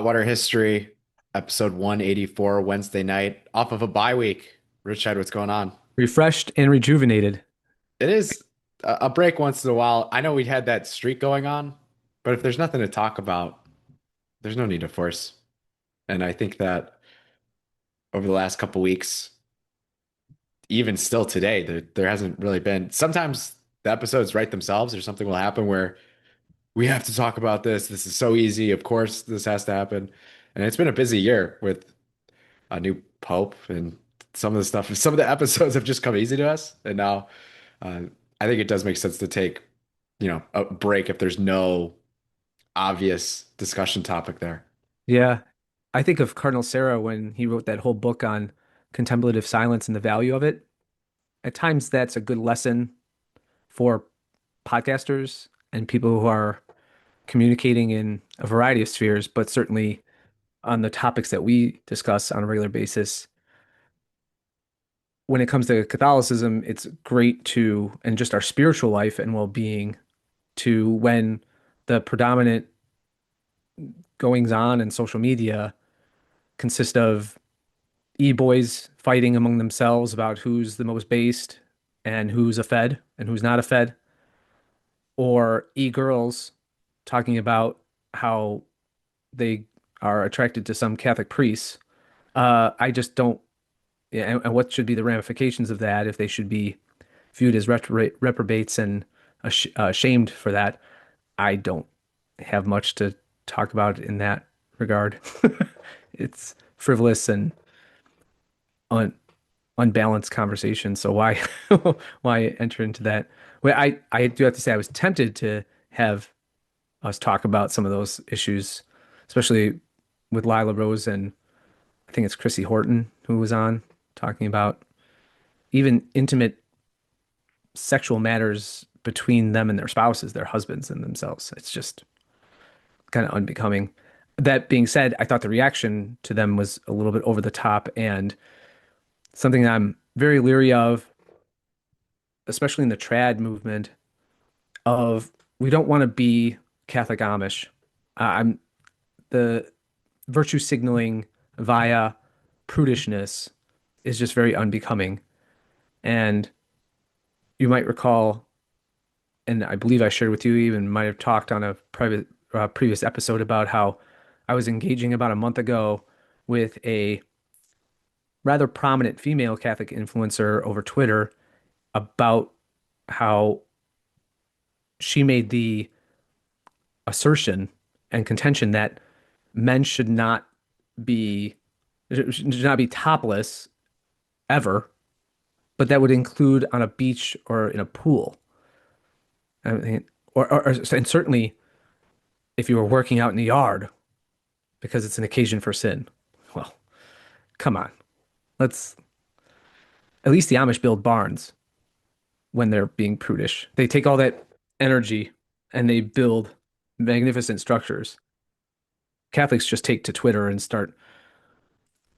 Hot Water History, episode 184, Wednesday night, off of a bye week. Richard, what's going on? Refreshed and rejuvenated. It is a break once in a while. I know we had that streak going on, but if there's nothing to talk about, there's no need to force. And I think that over the last couple weeks, even still today, there hasn't really been. Sometimes the episodes write themselves, or something will happen where we have to talk about this. This is so easy. Of course, this has to happen. And it's been a busy year with a new pope and some of the stuff. Some of the episodes have just come easy to us, and now uh, I think it does make sense to take, a break if there's no obvious discussion topic there. Yeah. I think of Cardinal Sarah when he wrote that whole book on contemplative silence and the value of it. At times, that's a good lesson for podcasters and people who are communicating in a variety of spheres, but certainly on the topics that we discuss on a regular basis. When it comes to Catholicism, it's great to, and just our spiritual life and well-being, to when the predominant goings on in social media consist of e-boys fighting among themselves about who's the most based and who's a fed and who's not a fed, or e-girls talking about how they are attracted to some Catholic priests. I just don't, yeah, and what should be the ramifications of that if they should be viewed as reprobates and ashamed for that. I don't have much to talk about in that regard. It's frivolous and un unbalanced conversation. So why why enter into that? Well, I do have to say I was tempted to have us talk about some of those issues, especially with Lila Rose and I think it's Chrissy Horton who was on talking about even intimate sexual matters between them and their spouses, their husbands and themselves. It's just kind of unbecoming. That being said, I thought the reaction to them was a little bit over the top and something I'm very leery of, especially in the trad movement, of we don't want to be Catholic Amish. I'm the virtue signaling via prudishness is just very unbecoming. And you might recall, and I believe I shared with you, even might have talked on a private previous episode about how I was engaging about a month ago with a rather prominent female Catholic influencer over Twitter about how she made the assertion and contention that men be should not be topless ever, but that would include on a beach or in a pool. I mean, and certainly if you were working out in the yard because it's an occasion for sin. Well, come on. Let's at least the Amish build barns when they're being prudish. They take all that energy and they build magnificent structures. Catholics just take to Twitter and start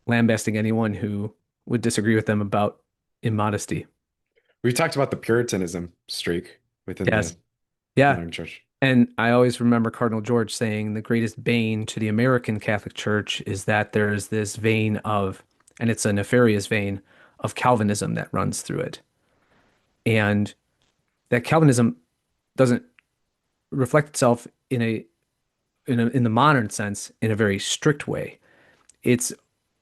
lambasting anyone who would disagree with them about immodesty. We talked about the Puritanism streak within Yes. the Yeah. modern church. And I always remember Cardinal George saying the greatest bane to the American Catholic Church is that there is this vein of, and it's a nefarious vein of Calvinism that runs through it. And that Calvinism doesn't reflect itself in the modern sense in a very strict way. It's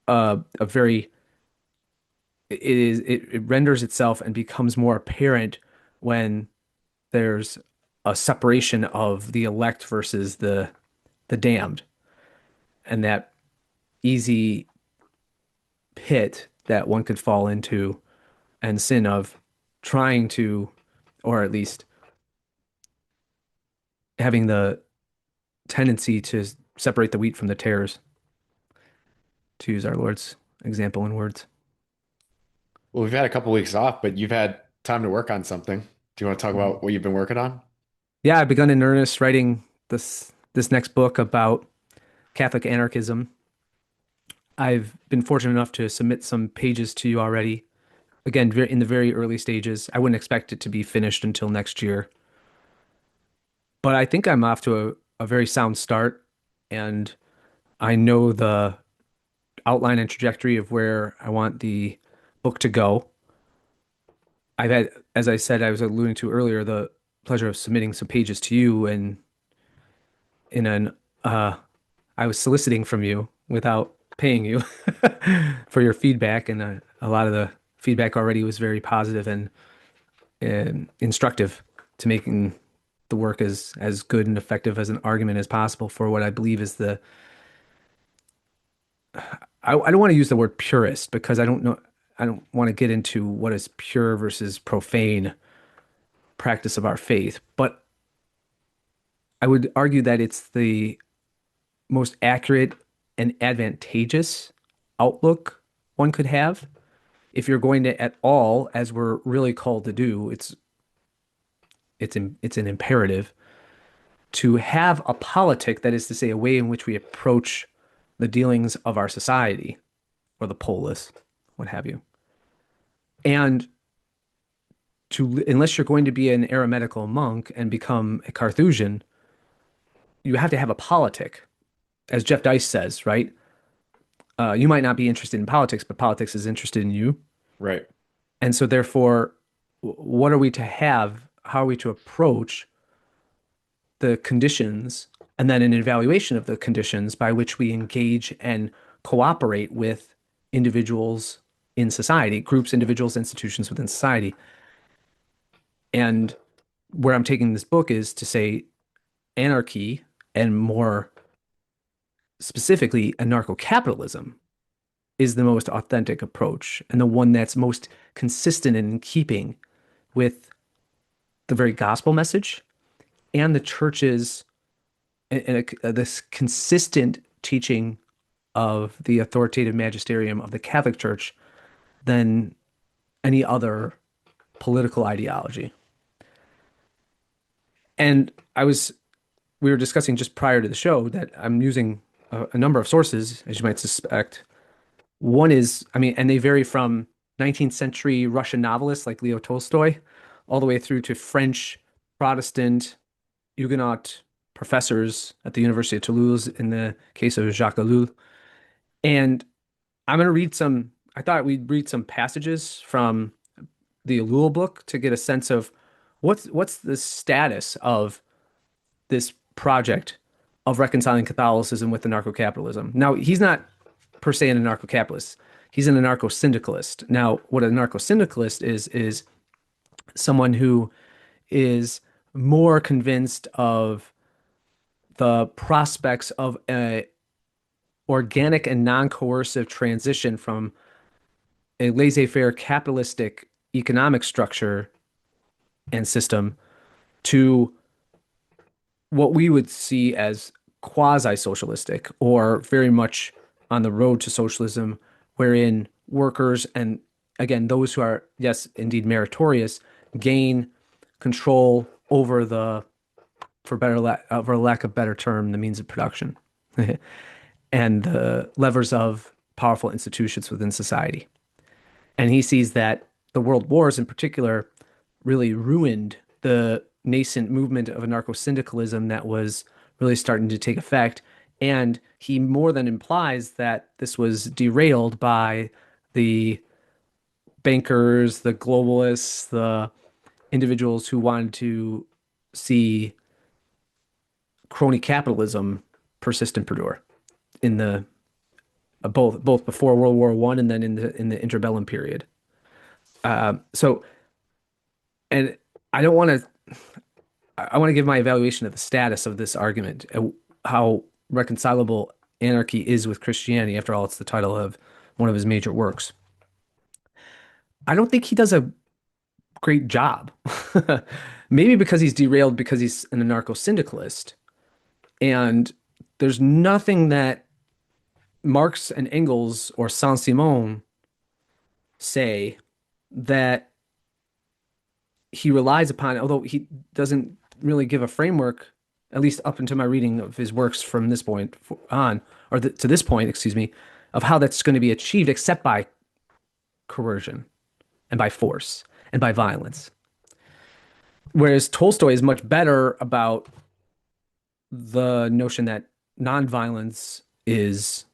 a very it renders itself and becomes more apparent when there's a separation of the elect versus the damned, and that easy pit that one could fall into and sin of trying to, or at least having the tendency to separate the wheat from the tares, to use our Lord's example in words. Well, we've had a couple weeks off, but you've had time to work on something. Do you want to talk Mhm. about what you've been working on? Yeah, I've begun in earnest writing this next book about Catholic anarchism. I've been fortunate enough to submit some pages to you already. Again, in the very early stages. I wouldn't expect it to be finished until next year, but I think I'm off to a very sound start, and I know the outline and trajectory of where I want the book to go. I've had, as I said, I was alluding to earlier, the pleasure of submitting some pages to you, and in an uh, I was soliciting from you without paying you for your feedback, and a lot of the feedback already was very positive and instructive to making the work as good and effective as an argument as possible for what I believe is the I don't want to use the word purist because I don't want to get into what is pure versus profane practice of our faith, but I would argue that it's the most accurate and advantageous outlook one could have if you're going to at all, as we're really called to do. It's an imperative to have a politic, that is to say, a way in which we approach the dealings of our society or the polis, what have you. And to unless you're going to be an eremitical monk and become a Carthusian, you have to have a politic, as Jeff Dice says, right? You might not be interested in politics, but politics is interested in you. Right. And so, therefore, what are we to have? How are we to approach the conditions and then an evaluation of the conditions by which we engage and cooperate with individuals in society, groups, individuals, institutions within society? And where I'm taking this book is to say anarchy, and more specifically, anarcho-capitalism is the most authentic approach and the one that's most consistent and in keeping with the very gospel message and the church's this consistent teaching of the authoritative magisterium of the Catholic Church than any other political ideology. And we were discussing just prior to the show that I'm using a number of sources, as you might suspect. One is, I mean, and they vary from 19th century Russian novelists like Leo Tolstoy, all the way through to French Protestant Huguenot professors at the University of Toulouse in the case of Jacques Ellul. And I'm going to read some, I thought we'd read some passages from the Ellul book to get a sense of what's the status of this project of reconciling Catholicism with anarcho-capitalism. Now, he's not per se an anarcho-capitalist. He's an anarcho-syndicalist. Now, what an anarcho-syndicalist is someone who is more convinced of the prospects of a organic and non-coercive transition from a laissez-faire capitalistic economic structure and system to what we would see as quasi-socialistic or very much on the road to socialism, wherein workers and again those who are, yes, indeed meritorious, gain control over the, for lack of better term, the means of production and the levers of powerful institutions within society. And he sees that the world wars in particular really ruined the nascent movement of anarcho-syndicalism that was really starting to take effect. And he more than implies that this was derailed by the bankers, the globalists, the individuals who wanted to see crony capitalism persist and perdure in the both before World War One and then in the interbellum period. So, and I don't want to. I want to give my evaluation of the status of this argument, how reconcilable anarchy is with Christianity. After all, it's the title of one of his major works. I don't think he does a great job. Maybe because he's derailed because he's an anarcho-syndicalist. And there's nothing that Marx and Engels or Saint-Simon say that he relies upon, although he doesn't really give a framework, at least up until my reading of his works from this point on, or to this point, excuse me, of how that's going to be achieved except by coercion and by force and by violence. Whereas Tolstoy is much better about the notion that nonviolence is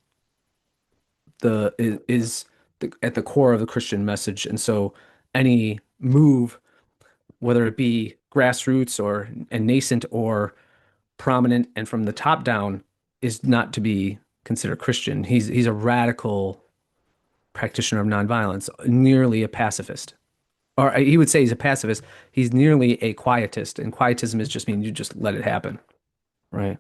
at the core of the Christian message. And so any move, whether it be grassroots or and nascent or prominent and from the top down, is not to be considered Christian. He's a radical practitioner of nonviolence, nearly a pacifist. Or he would say he's a pacifist. He's nearly a quietist, and quietism is just mean you just let it happen, right?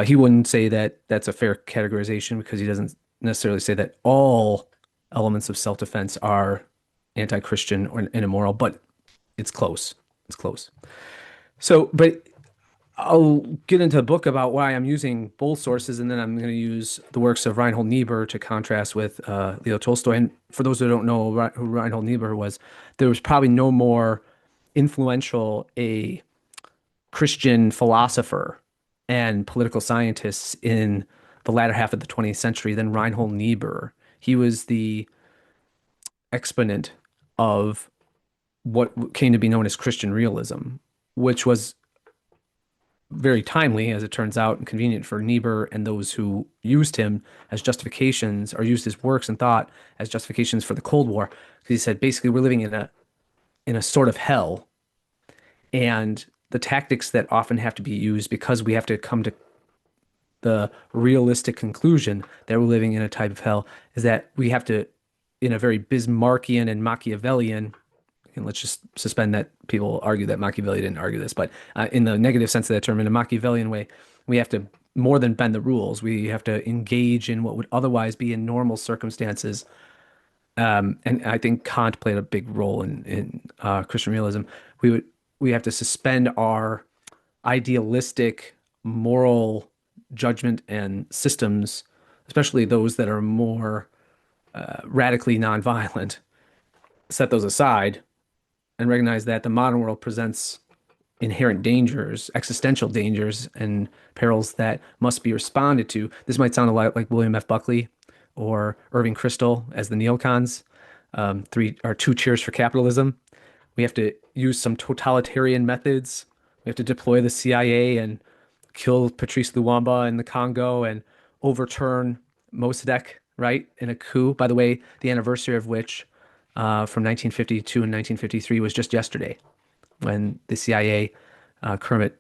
He wouldn't say that that's a fair categorization because he doesn't necessarily say that all elements of self-defense are anti-Christian or and immoral, but it's close. It's close. So, but I'll get into a book about why I'm using both sources, and then I'm going to use the works of Reinhold Niebuhr to contrast with Leo Tolstoy. And for those who don't know who Reinhold Niebuhr was, there was probably no more influential a Christian philosopher and political scientists in the latter half of the 20th century than Reinhold Niebuhr. He was the exponent of what came to be known as Christian realism, which was very timely, as it turns out, and convenient for Niebuhr and those who used him as justifications or used his works and thought as justifications for the Cold War. Because he said basically we're living in a sort of hell, and the tactics that often have to be used because we have to come to the realistic conclusion that we're living in a type of hell is that we have to, in a very Bismarckian and Machiavellian, and let's just suspend that people argue that Machiavelli didn't argue this, but in the negative sense of that term, in a Machiavellian way, we have to more than bend the rules. We have to engage in what would otherwise be in normal circumstances. And I think Kant played a big role in Christian realism. We have to suspend our idealistic moral judgment and systems, especially those that are more radically nonviolent, set those aside and recognize that the modern world presents inherent dangers, existential dangers, and perils that must be responded to. This might sound a lot like William F. Buckley or Irving Kristol as the neocons. Three or two cheers for capitalism. We have to use some totalitarian methods. We have to deploy the CIA and kill Patrice Luamba in the Congo and overturn Mossadegh, right, in a coup. By the way, the anniversary of which from 1952 and 1953 was just yesterday when the CIA, Kermit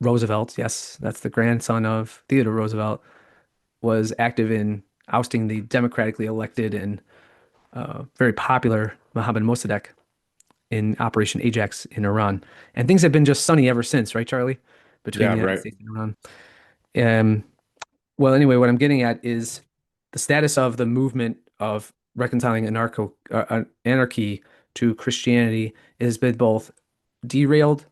Roosevelt, yes, that's the grandson of Theodore Roosevelt, was active in ousting the democratically elected and very popular Mohammad Mossadegh in Operation Ajax in Iran. And things have been just sunny ever since, right, Charlie? Between Yeah, the United right. States and Iran. Um, well, anyway, what I'm getting at is the status of the movement of reconciling anarchy to Christianity has been both derailed,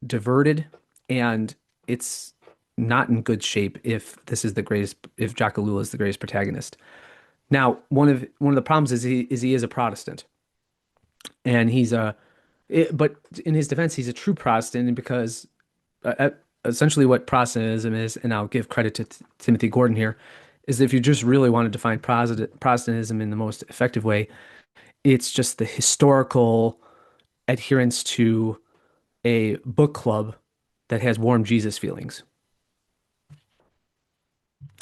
diverted, and it's not in good shape if this is the greatest, if Jacques Ellul is the greatest protagonist. Now, one of the problems is he is a Protestant, and but in his defense, he's a true Protestant because essentially what Protestantism is, and I'll give credit to Timothy Gordon here, is if you just really want to define Protestantism in the most effective way, it's just the historical adherence to a book club that has warm Jesus feelings.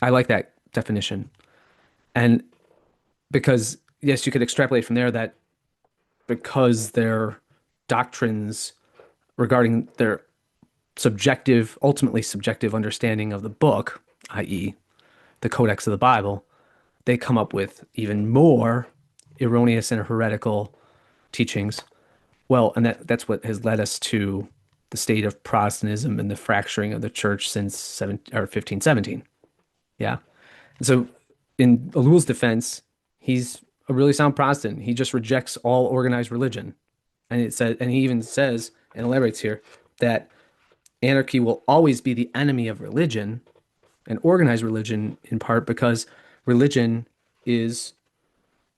I like that definition. And because, yes, you could extrapolate from there that because their doctrines regarding their ultimately subjective understanding of the book, i.e., the Codex of the Bible, they come up with even more erroneous and heretical teachings. Well, and that's what has led us to the state of Protestantism and the fracturing of the church since 1517. Yeah. And so in Ellul's defense, he's a really sound Protestant. He just rejects all organized religion. And he even says and elaborates here that anarchy will always be the enemy of religion and organized religion in part because religion is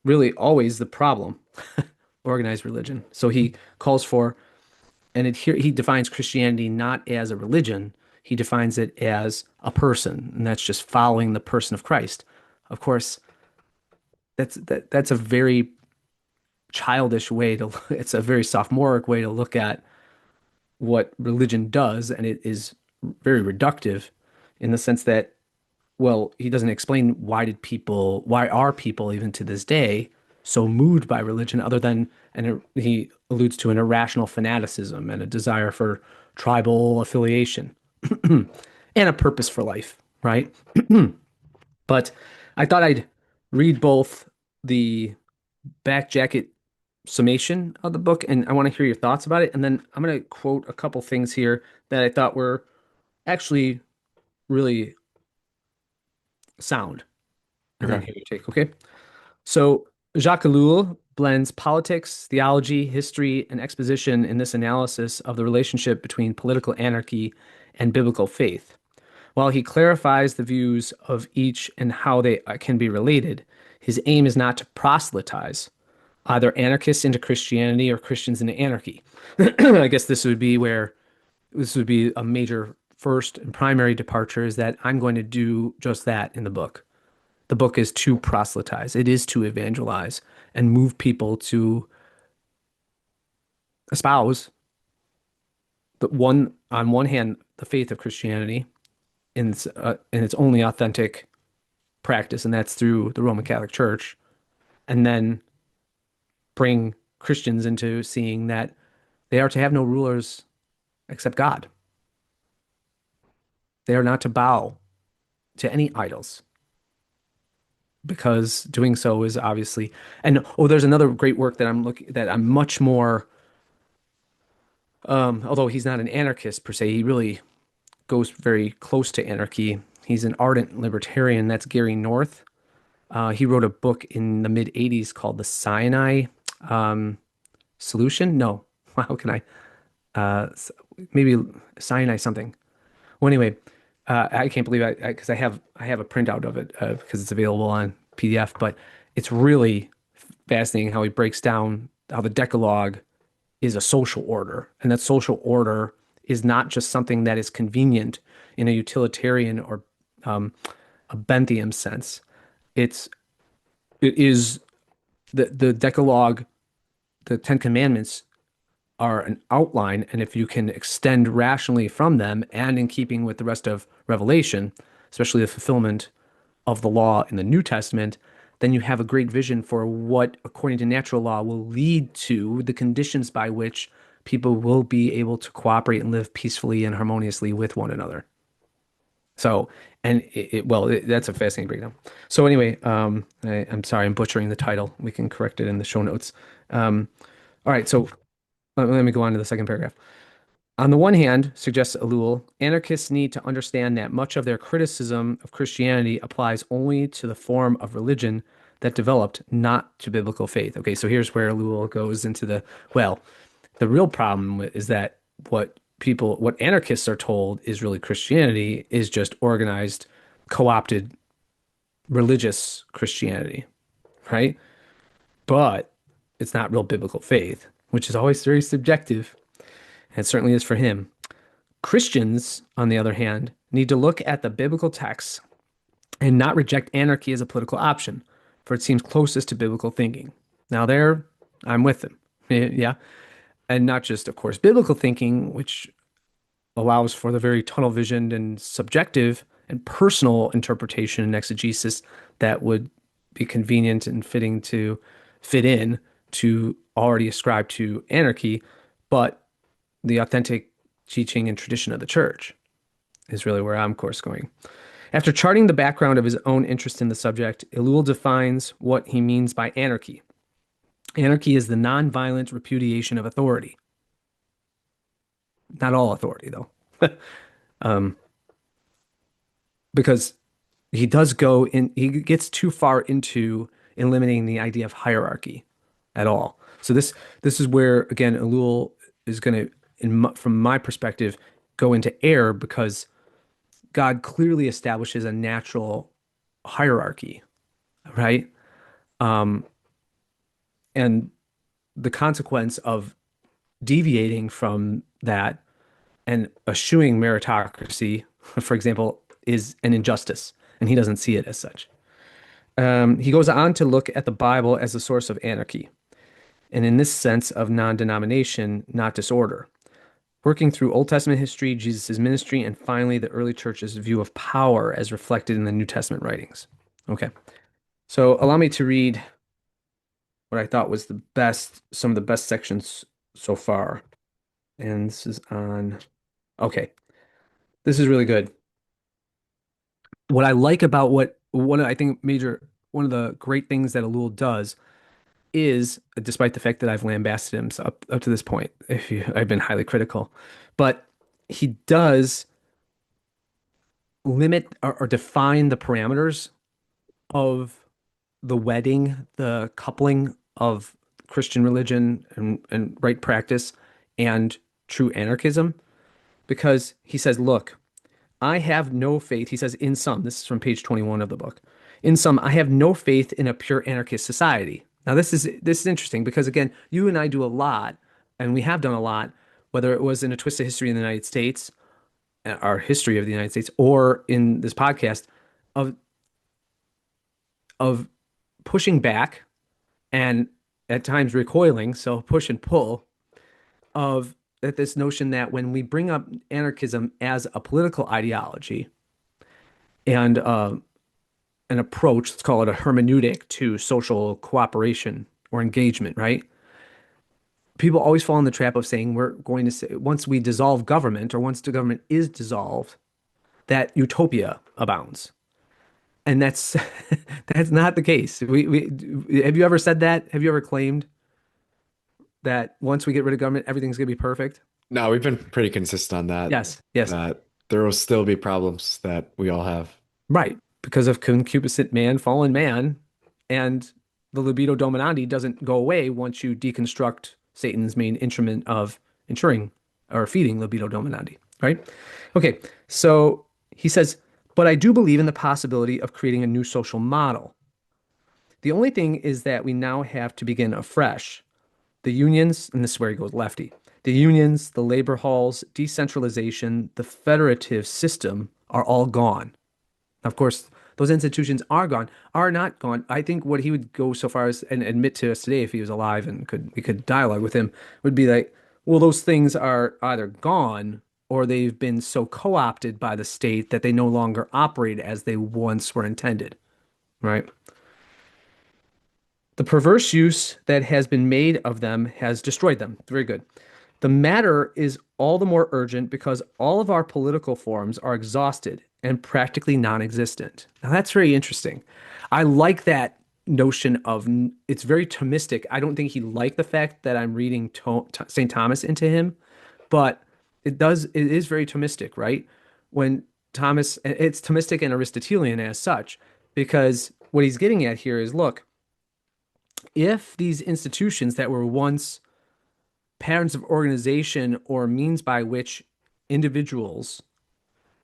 really always the problem, organized religion. So he calls for he defines Christianity not as a religion, he defines it as a person, and that's just following the person of Christ. Of course, that's a very childish way to it's a very sophomoric way to look at what religion does, and it is very reductive in the sense that well, he doesn't explain why are people even to this day so moved by religion other than, and he alludes to an irrational fanaticism and a desire for tribal affiliation and a purpose for life, right? But I thought I'd read both the back jacket summation of the book, and I want to hear your thoughts about it. And then I'm going to quote a couple things here that I thought were actually really sound, and then Okay. hear your take. Okay. So Jacques Ellul blends politics, theology, history, and exposition in this analysis of the relationship between political anarchy and biblical faith. While he clarifies the views of each and how they can be related, his aim is not to proselytize either anarchists into Christianity or Christians into anarchy. I guess this would be a major first and primary departure is that I'm going to do just that in the book. The book is to proselytize, it is to evangelize and move people to espouse on one hand, the faith of Christianity in its only authentic practice, and that's through the Roman Catholic Church, and then bring Christians into seeing that they are to have no rulers except God. They are not to bow to any idols because doing so is obviously, and oh, there's another great work that I'm much more, although he's not an anarchist per se, he really goes very close to anarchy. He's an ardent libertarian. That's Gary North. He wrote a book in the mid 80s called The Sinai Solution. No, how can I? Uh, Maybe Sinai something. Well, anyway, I can't believe because I have a printout of it because it's available on PDF. But it's really fascinating how he breaks down how the Decalogue is a social order, and that social order is not just something that is convenient in a utilitarian or um, a Bentham sense. It's it is the Decalogue, the Ten Commandments are an outline, and if you can extend rationally from them and in keeping with the rest of Revelation, especially the fulfillment of the law in the New Testament, then you have a great vision for what, according to natural law, will lead to the conditions by which people will be able to cooperate and live peacefully and harmoniously with one another. So, that's a fascinating breakdown. So anyway, I'm sorry, I'm butchering the title. We can correct it in the show notes. All right, so let me go on to the second paragraph. On the one hand, suggests Ellul, anarchists need to understand that much of their criticism of Christianity applies only to the form of religion that developed, not to biblical faith. Okay, so here's where Ellul goes into the real problem is that what anarchists are told is really Christianity is just organized, co-opted religious Christianity, right? But it's not real biblical faith, which is always very subjective, and it certainly is for him. Christians, on the other hand, need to look at the biblical texts and not reject anarchy as a political option, for it seems closest to biblical thinking. Now, there, I'm with him. Yeah. And not just, of course, biblical thinking, which allows for the very tunnel visioned and subjective and personal interpretation and exegesis that would be convenient and fitting to fit in to already ascribe to anarchy, but the authentic teaching and tradition of the church is really where I'm course going. After charting the background of his own interest in the subject, Ellul defines what he means by anarchy. Anarchy is the nonviolent repudiation of authority. Not all authority, though, um, because he gets too far into eliminating the idea of hierarchy at all. So this is where, again, Ellul is going to, from my perspective, go into error because God clearly establishes a natural hierarchy, right? Um, and the consequence of deviating from that and eschewing meritocracy, for example, is an injustice, and he doesn't see it as such. He goes on to look at the Bible as a source of anarchy, and in this sense of non-denomination, not disorder. working through Old Testament history, Jesus' ministry, and finally the early church's view of power as reflected in the New Testament writings. Okay, so allow me to read what I thought was the best, some of the best sections so far. And this is on, okay, this is really good. What I like about what one I think major one of the great things that Ellul does is, despite the fact that I've lambasted him up to this point, if you, I've been highly critical, but he does limit or define the parameters of the wedding, the coupling of Christian religion and right practice and true anarchism, because he says, look, I have no faith. He says, in sum, this is from page 21 of the book. In sum, I have no faith in a pure anarchist society. Now, this is interesting because again, you and I do a lot, and we have done a lot, whether it was in a twist of history in the United States, our history of the United States, or in this podcast, of of pushing back and at times recoiling, so push and pull of that this notion that when we bring up anarchism as a political ideology and an approach, let's call it a hermeneutic to social cooperation or engagement, right? People always fall in the trap of saying we're going to say once we dissolve government or once the government is dissolved, that utopia abounds. And that's that's not the case. We have you ever said that? Have you ever claimed that once we get rid of government, everything's going to be perfect? No, we've been pretty consistent on that, Yes, yes. that there will still be problems that we all have. Right. Because of concupiscent man, fallen man, and the libido dominandi doesn't go away once you deconstruct Satan's main instrument of ensuring or feeding libido dominandi, right? Okay, so he says, but I do believe in the possibility of creating a new social model. The only thing is that we now have to begin afresh. The unions, and this is where he goes lefty, the unions, the labor halls, decentralization, the federative system are all gone. Of course, those institutions are gone, are not gone. I think what he would go so far as and admit to us today, if he was alive and we could dialogue with him, would be like, well, those things are either gone or they've been so co-opted by the state that they no longer operate as they once were intended, right? The perverse use that has been made of them has destroyed them. Very good. The matter is all the more urgent because all of our political forms are exhausted and practically non-existent. Now that's very interesting. I like that notion of it's very Thomistic. I don't think he liked the fact that I'm reading St. Thomas into him, but it is very Thomistic, right? When Thomas, it's Thomistic and Aristotelian as such, because what he's getting at here is look, if these institutions that were once patterns of organization or means by which individuals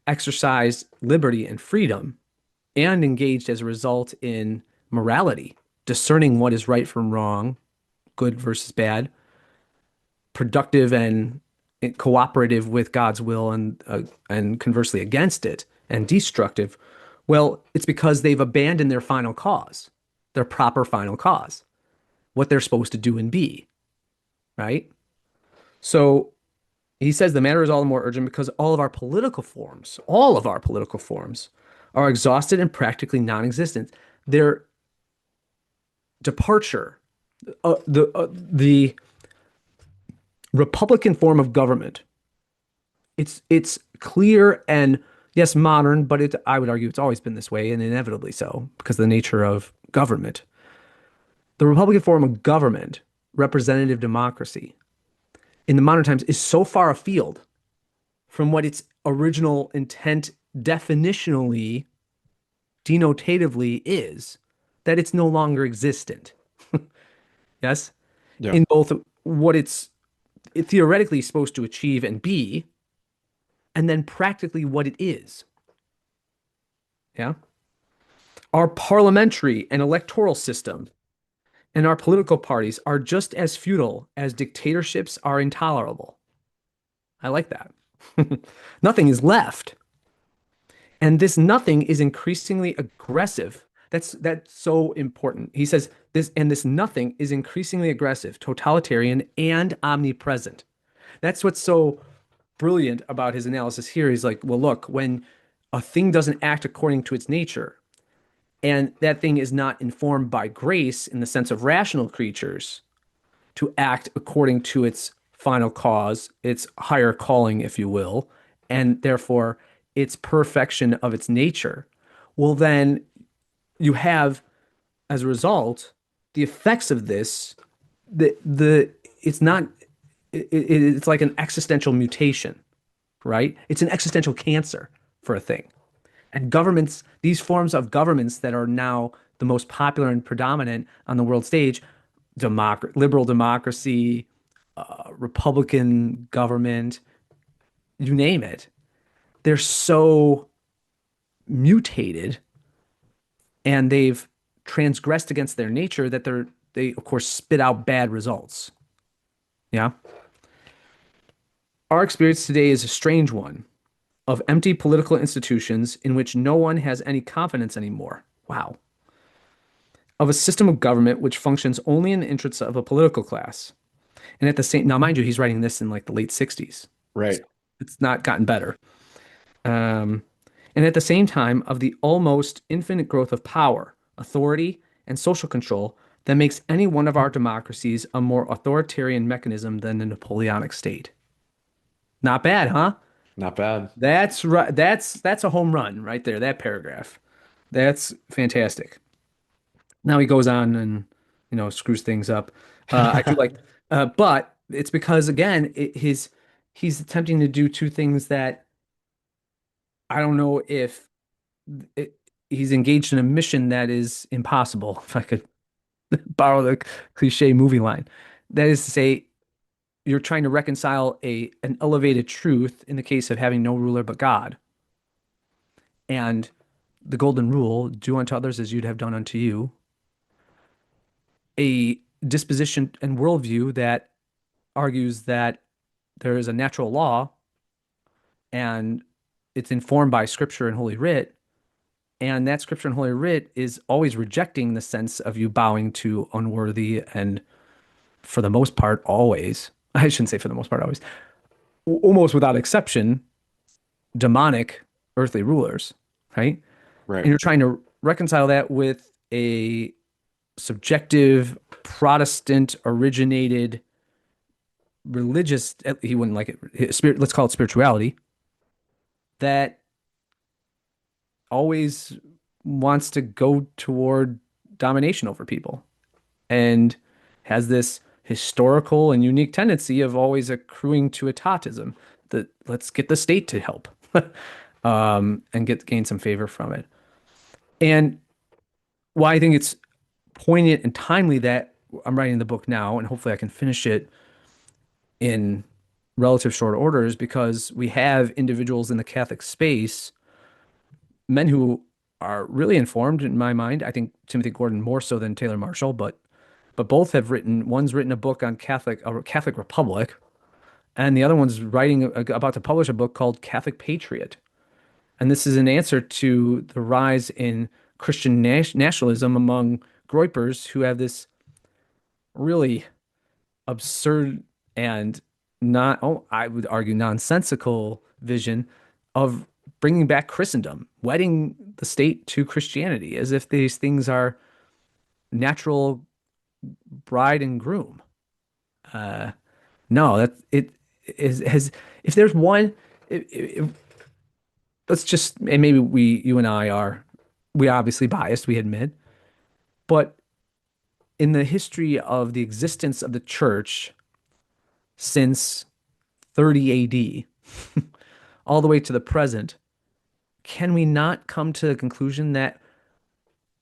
exercised liberty and freedom and engaged as a result in morality, discerning what is right from wrong, good versus bad, productive and cooperative with God's will and conversely against it, and destructive. Well, it's because they've abandoned their final cause, their proper final cause, what they're supposed to do and be, right? So he says the matter is all the more urgent because all of our political forms are exhausted and practically non-existent. Their departure, the Republican form of government, it's clear and yes, modern, but I would argue it's always been this way and inevitably so because of the nature of government. The Republican form of government, representative democracy, in the modern times is so far afield from what its original intent definitionally, denotatively is that it's no longer existent. Yes? Yeah. In both what it's theoretically supposed to achieve and be, and then practically what it is. Yeah? Our parliamentary and electoral system and our political parties are just as futile as dictatorships are intolerable. I like that. Nothing is left. And this nothing is increasingly aggressive. That's so important. He says this nothing is increasingly aggressive, totalitarian, and omnipresent. That's what's so brilliant about his analysis here. He's like, well, look, when a thing doesn't act according to its nature, and that thing is not informed by grace in the sense of rational creatures to act according to its final cause, its higher calling, if you will, and therefore its perfection of its nature, well, then you have, as a result, the effects of this, the it's not it's like an existential mutation, right? It's an existential cancer for a thing. And governments, these forms of governments that are now the most popular and predominant on the world stage, liberal democracy, Republican government, you name it, they're so mutated and they've transgressed against their nature that they of course spit out bad results. Yeah. Our experience today is a strange one of empty political institutions in which no one has any confidence anymore. Wow. Of a system of government which functions only in the interests of a political class. And at the same, now mind you, he's writing this in like the late 60s. So Right. it's not gotten better. Um, and at the same time, of the almost infinite growth of power, authority, and social control that makes any one of our democracies a more authoritarian mechanism than the Napoleonic state. Not bad, huh? Not bad. That's right. That's a home run right there. That paragraph. That's fantastic. Now he goes on and screws things up. I do like, but it's because again, he's attempting to do two things that I don't know if it, he's engaged in a mission that is impossible. If I could borrow the cliche movie line, that is to say, you're trying to reconcile a an elevated truth in the case of having no ruler but God, and the golden rule: do unto others as you'd have done unto you. A disposition and worldview that argues that there is a natural law and it's informed by scripture and holy writ. And that scripture and holy writ is always rejecting the sense of you bowing to unworthy and, for the most part, always, I shouldn't say for the most part, always, almost without exception, demonic earthly rulers, right? And Right. you're trying to reconcile that with a subjective, Protestant originated religious, he wouldn't like it, spirit, let's call it spirituality, that always wants to go toward domination over people and has this historical and unique tendency of always accruing to etatism that let's get the state to help and gain some favor from it. And why I think it's poignant and timely that I'm writing the book now, and hopefully I can finish it in relative short order, is because we have individuals in the Catholic space, men who are really informed in my mind. I think Timothy Gordon more so than Taylor Marshall, but both have written. One's written a book on a Catholic Republic, and the other one's writing about to publish a book called Catholic Patriot. And this is an answer to the rise in Christian nationalism among Groypers who have this really absurd and not, oh, I would argue, nonsensical vision of bringing back Christendom, wedding the state to Christianity, as if these things are natural bride and groom. Uh, no, that it is has. If there's one, if, let's just, and maybe you and I are, we obviously biased, we admit, but in the history of the existence of the church since 30 AD, all the way to the present, can we not come to the conclusion that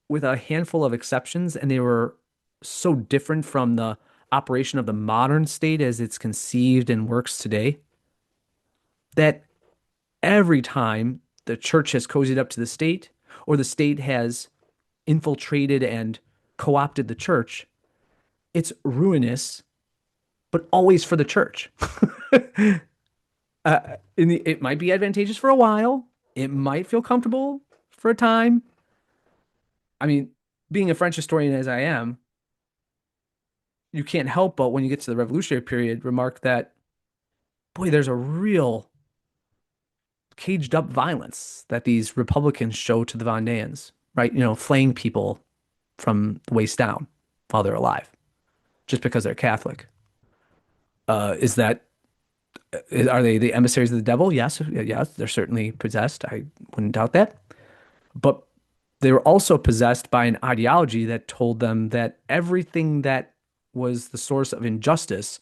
with a handful of exceptions, and they were so different from the operation of the modern state as it's conceived and works today, that every time the church has cozied up to the state or the state has infiltrated and co-opted the church, it's ruinous, but always for the church. It might be advantageous for a while. It might feel comfortable for a time. I mean, being a French historian as I am, you can't help but when you get to the revolutionary period, remark that boy, there's a real caged up violence that these Republicans show to the Vendéans, right? Flaying people from the waist down while they're alive just because they're Catholic. Is that are they the emissaries of the devil? Yes, yes, they're certainly possessed. I wouldn't doubt that. But they were also possessed by an ideology that told them that everything that was the source of injustice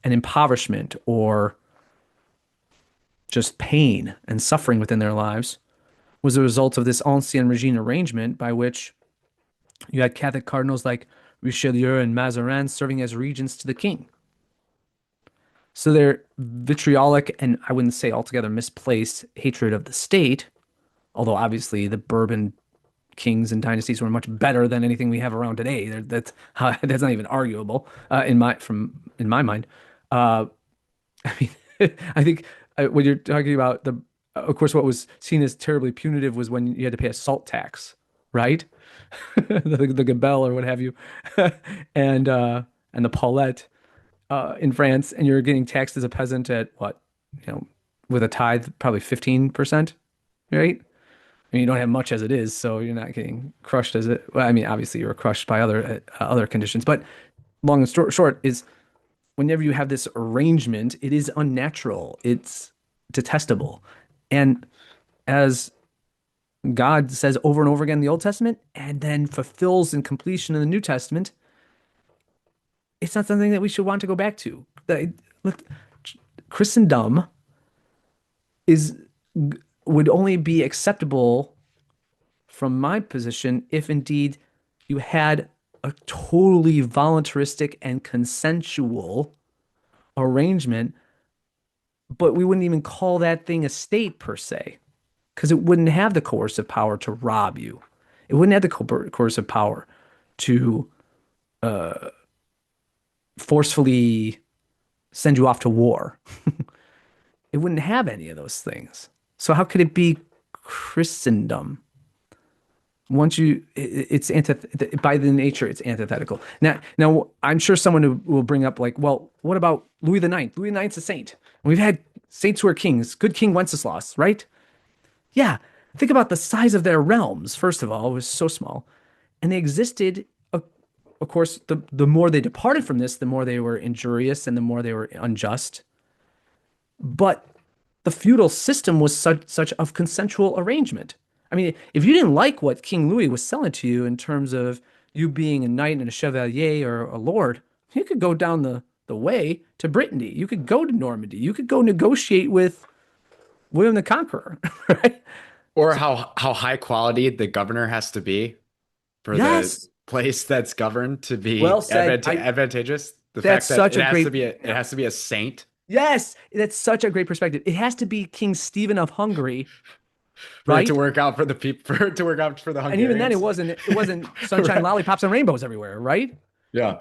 and impoverishment or just pain and suffering within their lives was a result of this ancien regime arrangement by which you had Catholic cardinals like Richelieu and Mazarin serving as regents to the king. So their vitriolic and I wouldn't say altogether misplaced hatred of the state, although obviously the Bourbon kings and dynasties were much better than anything we have around today. That's not even arguable in my mind. Uh, I mean, I think when you're talking about of course, what was seen as terribly punitive was when you had to pay a salt tax, right? The gabelle or what have you, and uh, and the paulette in France, and you're getting taxed as a peasant at what, you know, with a tithe, probably 15%, right? And you don't have much as it is, so you're not getting crushed as it. Well, I mean, obviously you were crushed by other conditions, but long and short is whenever you have this arrangement, it is unnatural. It's detestable, and as God says over and over again in the Old Testament, and then fulfills in completion in the New Testament, it's not something that we should want to go back to. Look, Christendom is would only be acceptable from my position if indeed you had a totally voluntaristic and consensual arrangement, but we wouldn't even call that thing a state per se, because it wouldn't have the coercive power to rob you. It wouldn't have the coercive power to forcefully send you off to war. It wouldn't have any of those things. So how could it be Christendom? Once you, it's by the nature, it's antithetical. Now, I'm sure someone who will bring up like, well, what about Louis the Ninth? Louis the Ninth's a saint. And we've had saints who are kings. Good King Wenceslas, right? Yeah. Think about the size of their realms. First of all, it was so small, and they existed. Of course, the more they departed from this, the more they were injurious and the more they were unjust. But the feudal system was such of consensual arrangement. I mean, if you didn't like what King Louis was selling to you in terms of you being a knight and a chevalier or a lord, you could go down the way to Brittany. You could go to Normandy. You could go negotiate with William the Conqueror, right? Or So, how high quality the governor has to be for the yes, place that's governed to well be said. I advantageous. The That's fact that such a great, it has to be a saint yes, that's such a great perspective. It has to be King Stephen of Hungary, for it to right? work out for the people for it to work out for the And even then, it Hungarians. wasn't it wasn't sunshine, Right. lollipops, and rainbows everywhere, right? Yeah.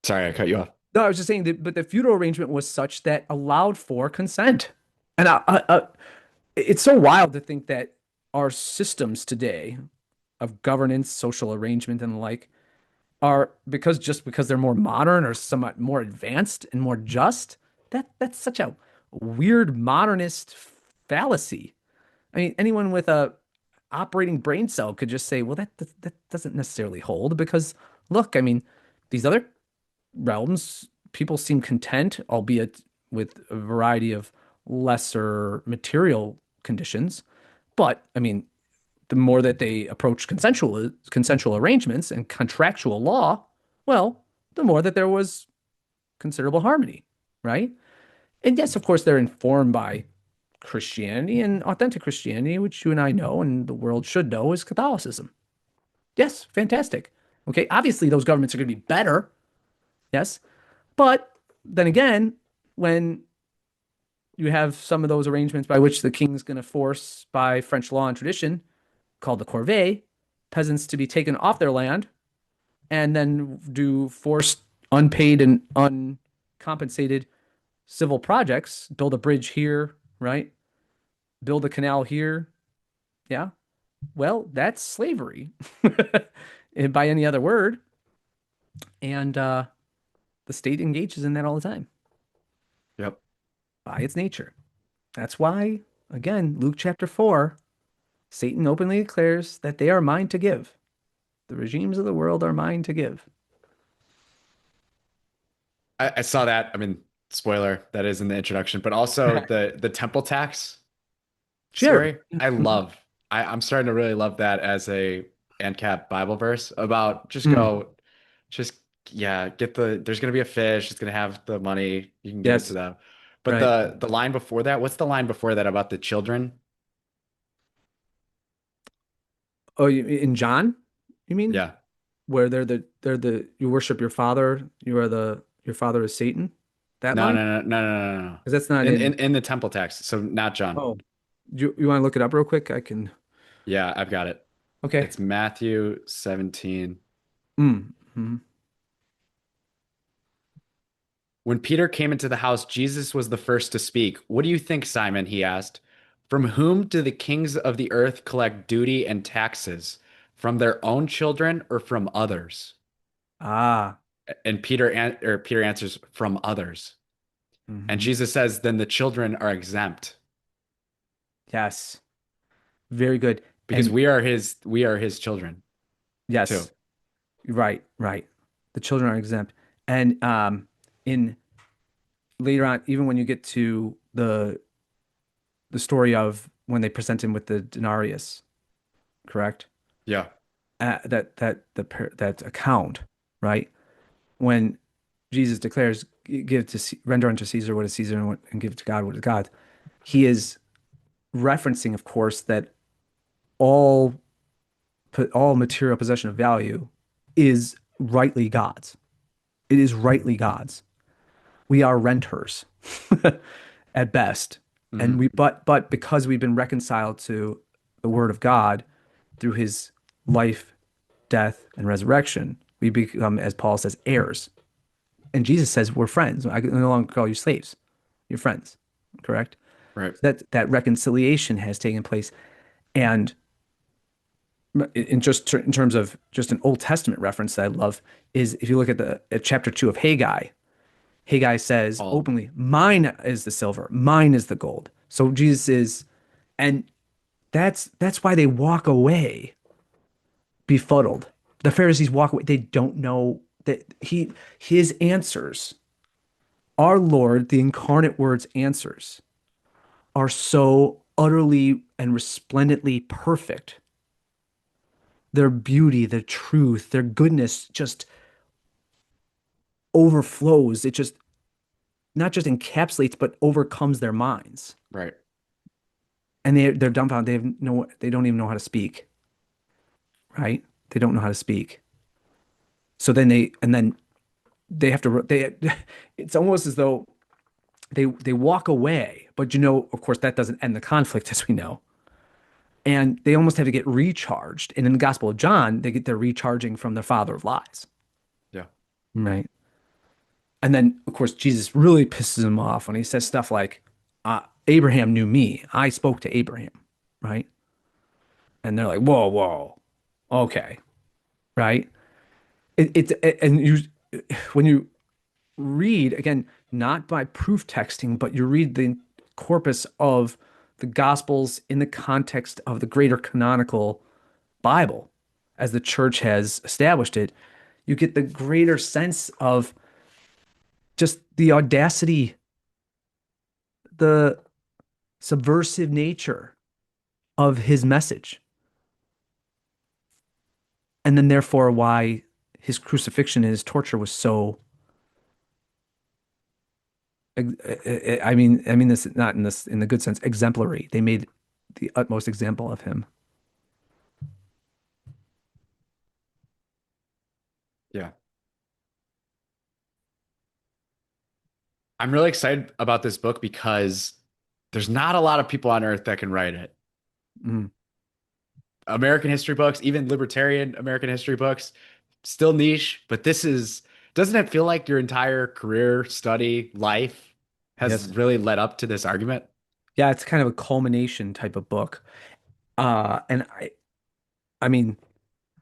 Sorry, I cut you off. No, I was just saying that, but the feudal arrangement was such that allowed for consent. And it's so wild to think that our systems today of governance, social arrangement, and the like are because they're more modern or somewhat more advanced and more just. That's such a weird modernist fallacy. I mean, anyone with a operating brain cell could just say, well, that doesn't necessarily hold because look, I mean, these other realms, people seem content, albeit with a variety of lesser material conditions. But I mean, the more that they approach consensual arrangements and contractual law, well, the more that there was considerable harmony, right? And yes, of course, they're informed by Christianity and authentic Christianity, which you and I know and the world should know is Catholicism. Yes, fantastic. Okay, obviously those governments are going to be better. Yes, but then again, when you have some of those arrangements by which the king's going to force by French law and tradition, called the corvée, peasants to be taken off their land and then do forced, unpaid, and uncompensated civil projects, build a bridge here, right? Build a canal here. Yeah. Well, that's slavery by any other word. And the state engages in that all the time. Yep. by its nature. That's why, again, Luke chapter 4, Satan openly declares that they are mine to give. The regimes of the world are mine to give. I saw that. I mean, spoiler, that is in the introduction, but also the temple tax Sure. story. I'm starting to really love that as a ANCAP Bible verse about Mm, just yeah, there's gonna be a fish, it's gonna have the money, you can give it to yes, them. But right. the line before that, what's the line before that about the children? Oh, in John, you mean? Yeah. Where they're the you worship your father, your father is Satan? That No, line? no, no, no, no, no, no. Because that's not In in. in the temple tax, so not John. Oh, you want to look it up real quick? I can. Yeah, I've got it. Okay. It's Matthew 17. Mm. When Peter came into the house, Jesus was the first to speak. What do you think, Simon? He asked. From whom do the kings of the earth collect duty and taxes? From their own children or from others? Ah. And Peter answers, from others. And Hmm. Jesus says, then the children are exempt Yes. Very good. because And we are his children too. yes, right, right. The children are exempt. And in later on, even when you get to the story of when they present him with the denarius, correct? Yeah. That account, right? When Jesus declares, render unto Caesar what is Caesar and give to God what is God, he is referencing, of course, that all all material possession of value is rightly God's. It is rightly God's. We are renters at best. And Hmm. but because we've been reconciled to the word of God through his life, death, and resurrection, we become, as Paul says, heirs. And Jesus says we're friends. I no longer call you slaves. You're friends. Correct? Right. So that reconciliation has taken place. And in terms of just an Old Testament reference that I love is if you look at chapter 2 of Haggai, Haggai says All openly, "Mine is the silver, mine is the gold." So Jesus is, and that's why they walk away befuddled. The Pharisees walk away. They don't know that his answers, our Lord, the incarnate word's answers, are so utterly and resplendently perfect. Their beauty, their truth, their goodness just overflows. It just not just encapsulates, but overcomes their minds. right. And they're dumbfounded. They don't even know how to speak, right? They don't know how to speak. So then they have to it's almost as though they walk away, but of course that doesn't end the conflict as we know. And they almost have to get recharged. And in the Gospel of John, they get their recharging from their father of lies. Yeah. Right. And then, of course, Jesus really pisses them off when he says stuff like, Abraham knew me. I spoke to Abraham. Right. And they're like, whoa, whoa. Okay. Right. And when you read, again, not by proof texting, but you read the corpus of the Gospels in the context of the greater canonical Bible, as the church has established it, you get the greater sense of just the audacity, the subversive nature of his message. And then, therefore, why his crucifixion and his torture was so. I mean this not in the good sense, exemplary. They made the utmost example of him. Yeah. I'm really excited about this book because there's not a lot of people on earth that can write it. Mm, American history books, even libertarian American history books, still niche, but doesn't it feel like your entire career, study, life has yes. really led up to this argument? Yeah, it's kind of a culmination type of book. And I mean,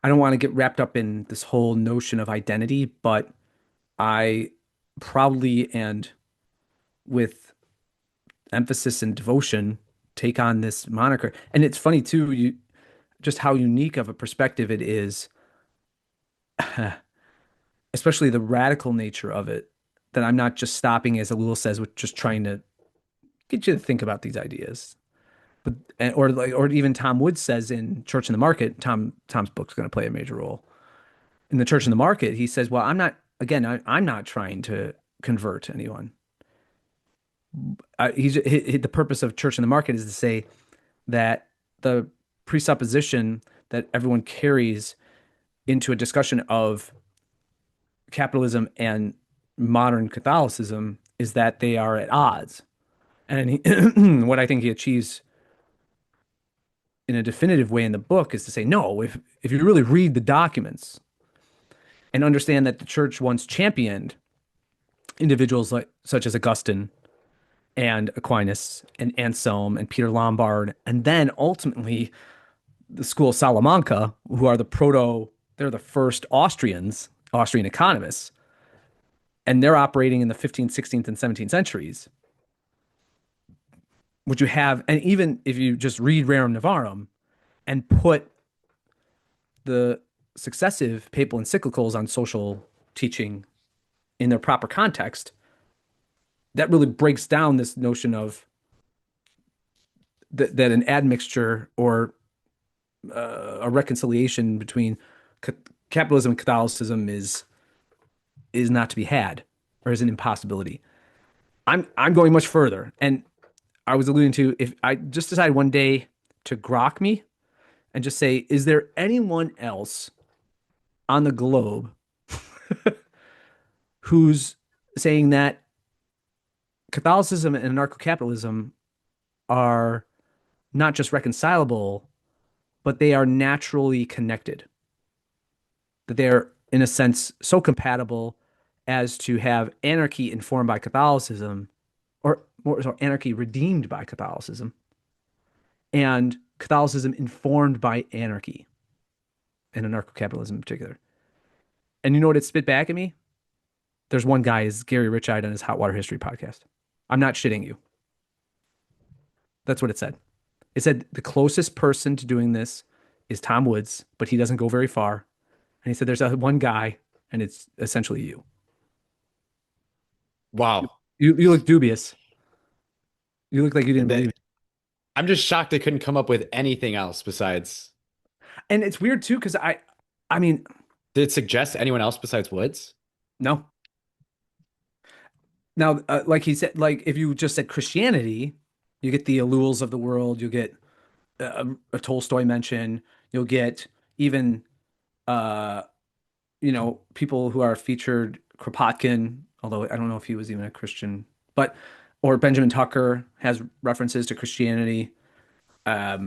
I don't want to get wrapped up in this whole notion of identity, but I proudly and with emphasis and devotion take on this moniker. And it's funny too, you just how unique of a perspective it is, especially the radical nature of it, that I'm not just stopping, as Ellul says, with just trying to get you to think about these ideas. But or even Tom Woods says in Church in the Market, Tom's book's going to play a major role. In the Church in the Market, he says, well, I'm not again, I'm not trying to convert anyone. The purpose of Church in the Market is to say that the presupposition that everyone carries into a discussion of capitalism and modern Catholicism is that they are at odds. And what I think he achieves in a definitive way in the book is to say, no, if you really read the documents and understand that the church once championed individuals like such as Augustine and Aquinas and Anselm and Peter Lombard, and then ultimately the school of Salamanca, who are they're the first Austrian economists, and they're operating in the 15th, 16th, and 17th centuries. Would you have, and even if you just read Rerum Novarum and put the successive papal encyclicals on social teaching in their proper context, that really breaks down this notion of that an admixture or a reconciliation between ca- capitalism and Catholicism is not to be had or is an impossibility. I'm going much further, and I was alluding to if I just decide one day to grok me and just say, is there anyone else on the globe who's saying that Catholicism and anarcho-capitalism are not just reconcilable, but they are naturally connected? That they're, in a sense, so compatible as to have anarchy informed by Catholicism, or more so, anarchy redeemed by Catholicism, and Catholicism informed by anarchy and anarcho-capitalism in particular. And you know what it spit back at me? There's one guy, is Gary Richide on his Hot Water History podcast. I'm not shitting you. That's what it said. It said the closest person to doing this is Tom Woods, but he doesn't go very far. And he said there's one guy, and it's essentially you. Wow. You look dubious. You look like you didn't believe That it. I'm just shocked they couldn't come up with anything else besides. And it's weird too, because I mean, Did it suggest anyone else besides Woods? no. Now, like he said, like if you just said Christianity, you get the Elluls of the world, you get a Tolstoy mention, you'll get even uh, people who are featured, Kropotkin, although I don't know if he was even a Christian, but or Benjamin Tucker has references to Christianity. I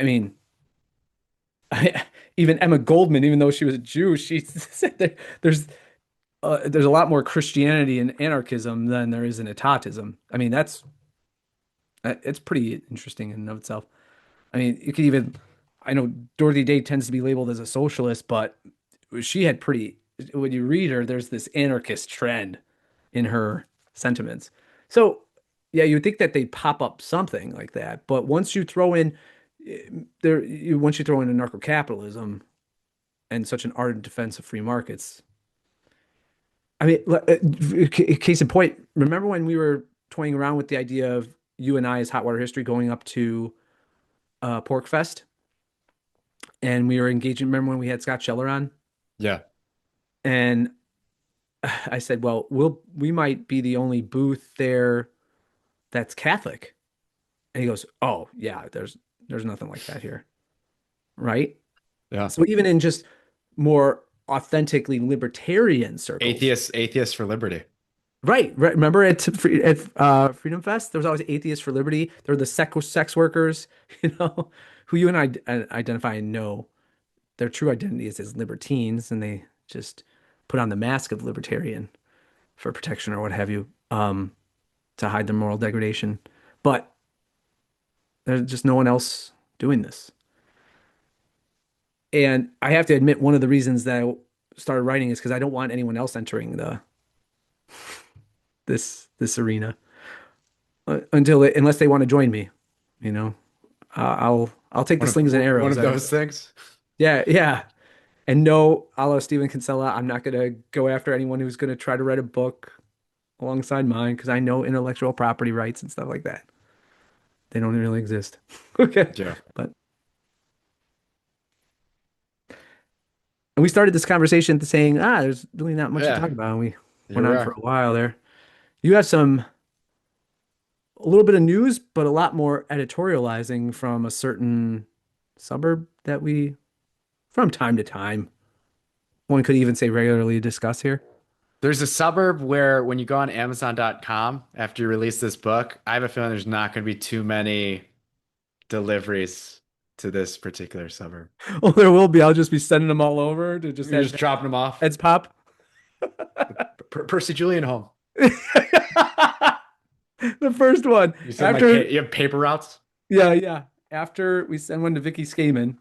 mean, even Emma Goldman, even though she was a Jew, she said that there's a lot more Christianity in anarchism than there is in etatism. I mean, that's it's pretty interesting in and of itself. I mean, you could even, I know Dorothy Day tends to be labeled as a socialist, but she had pretty, when you read her, there's this anarchist trend in her sentiments. So, yeah, you would think that they'd pop up something like that. But once you throw in once you throw in anarcho-capitalism and such an ardent defense of free markets, I mean, case in point, remember when we were toying around with the idea of you and I as Hot Water History going up to Pork Fest, and we were engaging. Remember when we had Scott Scheller on, Yeah. and I said, "Well, we might be the only booth there that's Catholic." And he goes, "Oh yeah, there's nothing like that here, right?" Yeah. So even in just more authentically libertarian circles, Atheists for liberty. right? Right. Remember Freedom Fest, there was always Atheists for Liberty. There were the sex workers, who you and I identify and know their true identity is as libertines, and they just put on the mask of libertarian for protection or what have you, to hide their moral degradation. But there's just no one else doing this. And I have to admit, one of the reasons that I started writing is because I don't want anyone else entering the this arena. unless they want to join me, you know. I'll take the slings and One arrows. of those things. Yeah, yeah. And no, a la Stephen Kinsella, I'm not gonna go after anyone who's gonna try to write a book alongside mine because I know intellectual property rights and stuff like that. They don't really exist. Okay. Yeah. But and we started this conversation saying, there's really not much to Yeah. talk about. And we Here went we on for are. a while there. You have a little bit of news, but a lot more editorializing from a certain suburb that we, from time to time, one could even say regularly discuss here. There's a suburb where when you go on Amazon.com after you release this book, I have a feeling there's not going to be too many deliveries to this particular suburb. Oh, there will be. I'll just be sending them all over to just You're have just dropping them off. heads pop. Percy Julian home. The first one. You send like After, you have paper routes. yeah, yeah. After we send one to Vicky Skaman,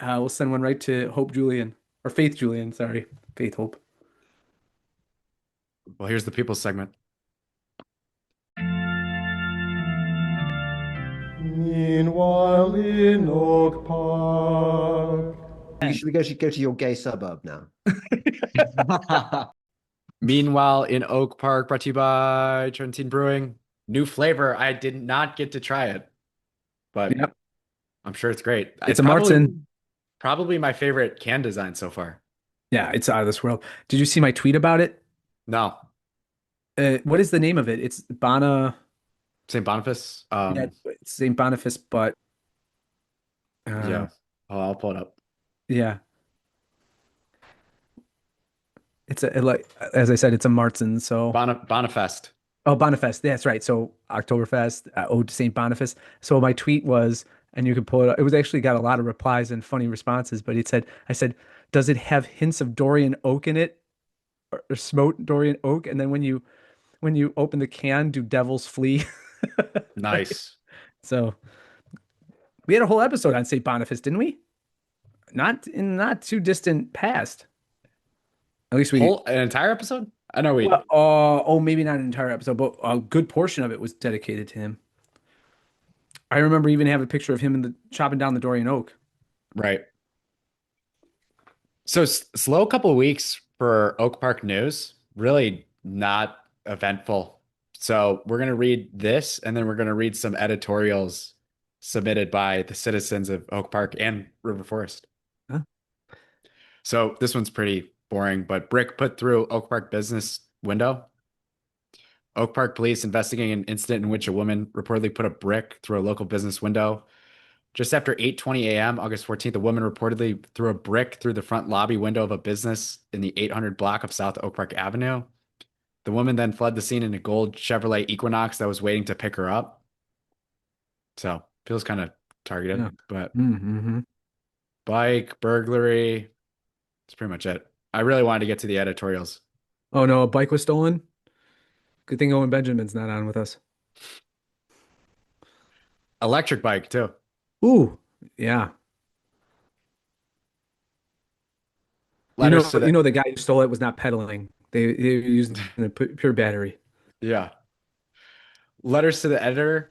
we'll send one right to Hope Julian or Faith Julian. Sorry, Faith Hope. Well, here's the people segment. Meanwhile in Oak Park. We go to your gay suburb now. Meanwhile, in Oak Park, brought to you by Trentine Brewing. New flavor. I did not get to try it, but Yep. I'm sure it's great. It's It's a Martin. probably my favorite can design so far. Yeah, it's out of this world. Did you see my tweet about it? No, What is the name of it? It's St. Boniface. yeah, it's St. Boniface, but uh, Yeah. Oh, I'll pull it up. yeah, like as I said, it's a Martin. So Bonifest. oh, Boniface, that's right. So Oktoberfest, ode to St. Boniface. So my tweet was, and you can pull it up. It was actually got a lot of replies and funny responses, but I said, does it have hints of Dorian oak in it, or smote Dorian oak? And then when you open the can, do devils flee? Like, Nice. so we had a whole episode on St. Boniface, didn't we? Not in not too distant past. At least we, Whole an entire episode? I know we well, maybe not an entire episode, but a good portion of it was dedicated to him. I remember even have a picture of him in the chopping down the Dorian oak. right. So slow couple weeks for Oak Park news. Really not eventful. So we're gonna read this, and then we're gonna read some editorials submitted by the citizens of Oak Park and River Forest. Huh? So this one's pretty boring, but brick put through Oak Park business window. Oak Park police investigating an incident in which a woman reportedly put a brick through a local business window. Just after 8:20 a.m., August 14th, a woman reportedly threw a brick through the front lobby window of a business in the 800 block of South Oak Park Avenue. The woman then fled the scene in a gold Chevrolet Equinox that was waiting to pick her up. So feels kind of Yeah. targeted, but Mm-hmm. bike, burglary, that's pretty much it. I really wanted to get to the editorials. Oh no, a bike was stolen. Good thing Owen Benjamin's not on with us. Electric bike, too. Ooh, yeah. Letters to You the, know the guy who stole it was not pedaling. They were using the pure battery. yeah. Letters to the editor.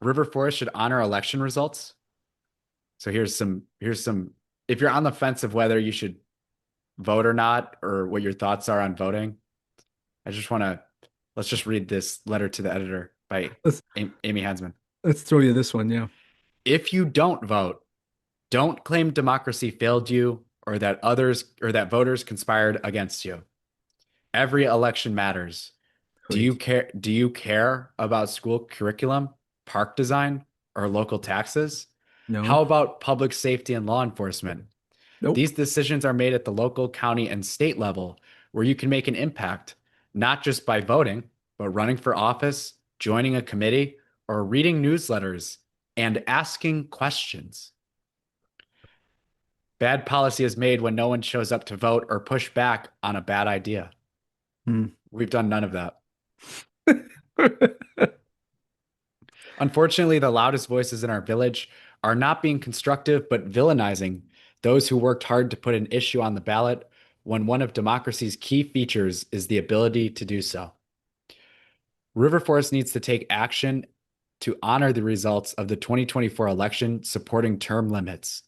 River Forest should honor election results. So here's some if you're on the fence of whether you should vote or not, or what your thoughts are on voting, I just want to let's just read this letter to the editor by Let's Amy Hensman. let's throw you this one, yeah. If you don't vote, don't claim democracy failed you or that voters conspired against you. Every election matters. Great. Do you care about school curriculum, park design, or local taxes? How No. about public safety and law enforcement? Nope. These decisions are made at the local, county, and state level where you can make an impact, not just by voting, but running for office, joining a committee, or reading newsletters and asking questions. Bad policy is made when no one shows up to vote or push back on a bad idea. Hmm. We've done none of that. Unfortunately, the loudest voices in our village are not being constructive, but villainizing those who worked hard to put an issue on the ballot when one of democracy's key features is the ability to do so. River Forest needs to take action to honor the results of the 2024 election supporting term limits.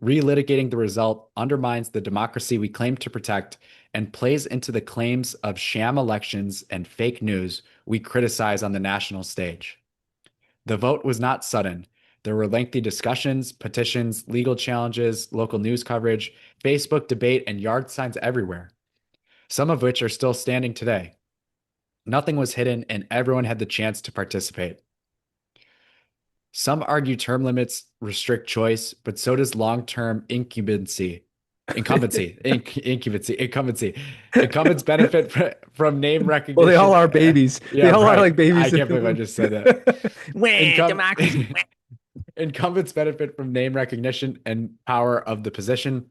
Relitigating the result undermines the democracy we claim to protect and plays into the claims of sham elections and fake news we criticize on the national stage. The vote was not sudden. There were lengthy discussions, petitions, legal challenges, local news coverage, Facebook debate, and yard signs everywhere, some of which are still standing today. Nothing was hidden, and everyone had the chance to participate. Some argue term limits restrict choice, but so does long-term incumbency. Incumbency. Incumbents benefit from name Well, they all recognition. are babies. They Yeah, all are right. like I babies in can't the believe I womb. just said that. Wah, Income democracy. Wah. Incumbents benefit from name recognition and power of the position.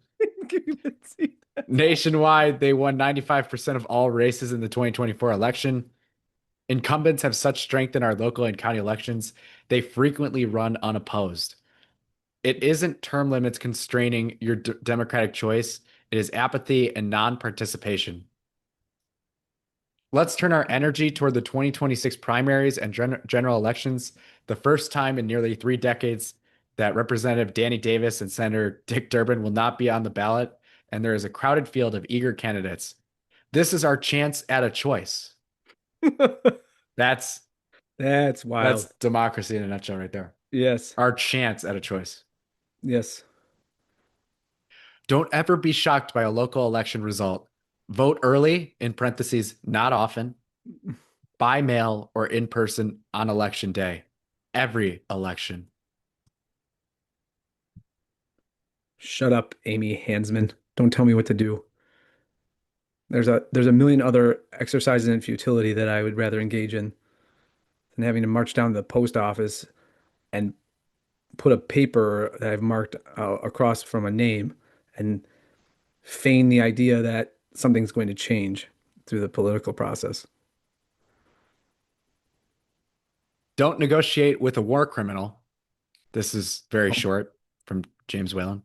That's all. Nationwide, they won 95% of all races in the 2024 election. Incumbents have such strength in our local and county elections, they frequently run unopposed. It isn't term limits constraining your democratic choice, it is apathy and non participation. Let's turn our energy toward the 2026 primaries and general elections, the first time in nearly 3 decades that Representative Danny Davis and Senator Dick Durbin will not be on the ballot, and there is a crowded field of eager candidates. This is our chance at a choice. That's That's that's wild. democracy in a nutshell right there. Yes. Our chance at a choice. Yes. Don't ever be shocked by a local election result. Vote early, in parentheses, not often, by mail or in person on election day. Every election. Shut up, Amy Hansman. Don't tell me what to do. There's a million other exercises in futility that I would rather engage in than having to march down to the post office and put a paper that I've marked across from a name and feign the idea that something's going to change through the political process. Don't negotiate with a war criminal. This is very Oh, short from James Whalen.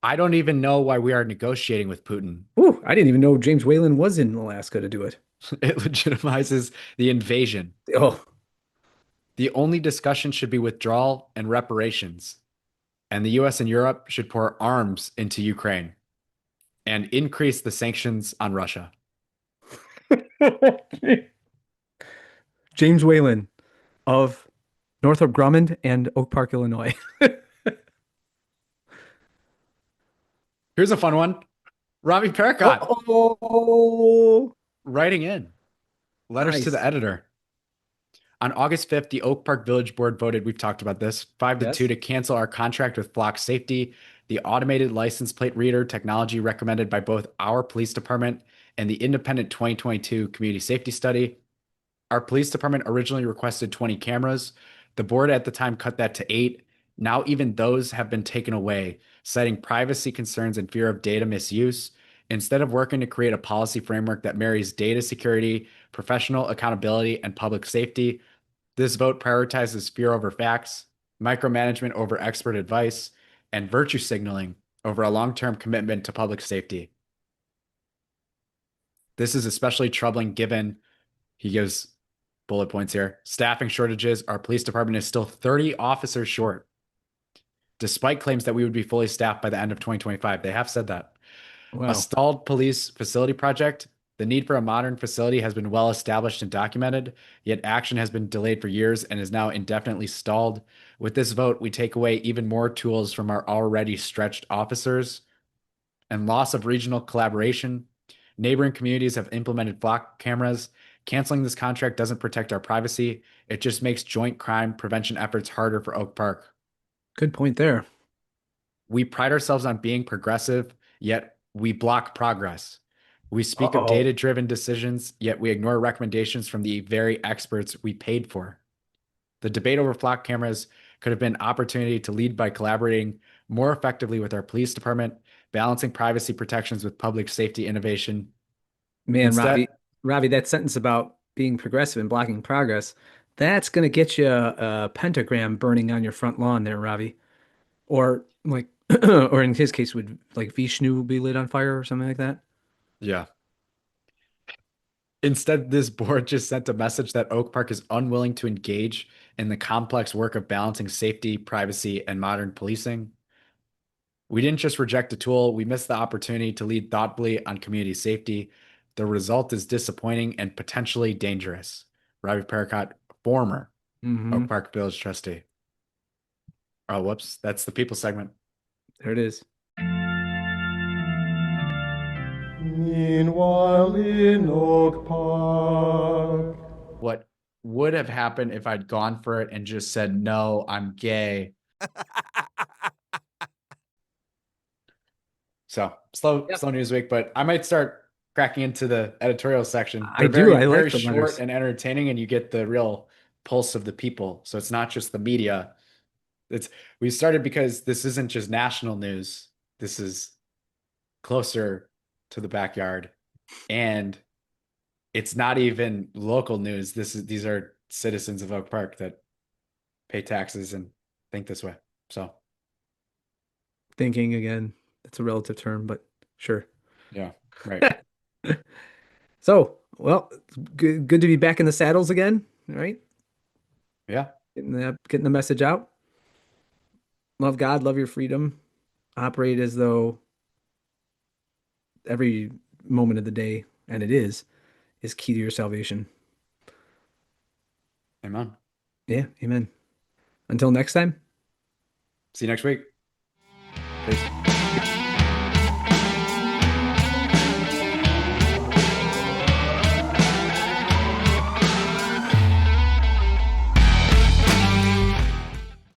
I don't even know why we are negotiating with Putin. ooh, I didn't even know James Whalen was in Alaska to do it. It legitimizes the invasion. Oh, The only discussion should be withdrawal and reparations. And the US and Europe should pour arms into Ukraine and increase the sanctions on Russia. James Whalen of Northrop Grumman and Oak Park, Illinois. Here's a fun one. Robbie Paracott Oh, writing in letters to the nice. editor. On August 5th, the Oak Park Village Board voted, we've talked about this, 5-2 Yes. to cancel our contract with Flock Safety, the automated license plate reader technology recommended by both our police department and the independent 2022 community safety study. Our police department originally requested 20 cameras. The board at the time cut that to 8. Now, even those have been taken away, citing privacy concerns and fear of data misuse. Instead of working to create a policy framework that marries data security, professional accountability, and public safety, this vote prioritizes fear over facts, micromanagement over expert advice, and virtue signaling over a long-term commitment to public safety. This is especially troubling given, he gives bullet points here, staffing shortages. Our police department is still 30 officers short, despite claims that we would be fully staffed by the end of 2025. They have said that. A Wow. stalled police facility project. The need for a modern facility has been well established and documented, yet action has been delayed for years and is now indefinitely stalled. With this vote, we take away even more tools from our already stretched officers and loss of regional collaboration. Neighboring communities have implemented flock cameras. Canceling this contract doesn't protect our privacy. It just makes joint crime prevention efforts harder for Oak Park. Good point there. We pride ourselves on being progressive, yet we block progress. We speak of Uh-oh. data-driven decisions, yet we ignore recommendations from the very experts we paid for. The debate over flock cameras could have been an opportunity to lead by collaborating more effectively with our police department, balancing privacy protections with public safety innovation. Man, Instead, Ravi, that sentence about being progressive and blocking progress, that's going to get you a pentagram burning on your front lawn there, Ravi. Or like, or in his case, would like Vishnu be lit on fire or something like that? yeah. Instead, this board just sent a message that Oak Park is unwilling to engage in the complex work of balancing safety, privacy, and modern policing. We didn't just reject a tool, we missed the opportunity to lead thoughtfully on community safety. The result is disappointing and potentially dangerous. Ravi Parakat, former Hmm. Oak Park Village trustee. Oh, whoops. That's the people segment. There it is. Meanwhile in Oak Park. What would have happened if I'd gone for it and just said, no, I'm gay? So Yep. slow news week, but I might start cracking into the editorial section. I They're do. very, I very like the short letters. and entertaining, and you get the real pulse of the people. So it's not just the media. It's we started because this isn't just national news. This is closer to the backyard. And it's not even local news. These are citizens of Oak Park that pay taxes and think this way. So Thinking again. That's a relative term, but sure. yeah, right. So, well, it's good to be back in the saddles again, right? Yeah. Getting the message out. Love God, love your freedom. Operate as though every moment of the day, and it is key to your salvation. Amen. Yeah, amen. Until next time. See you next week. Peace.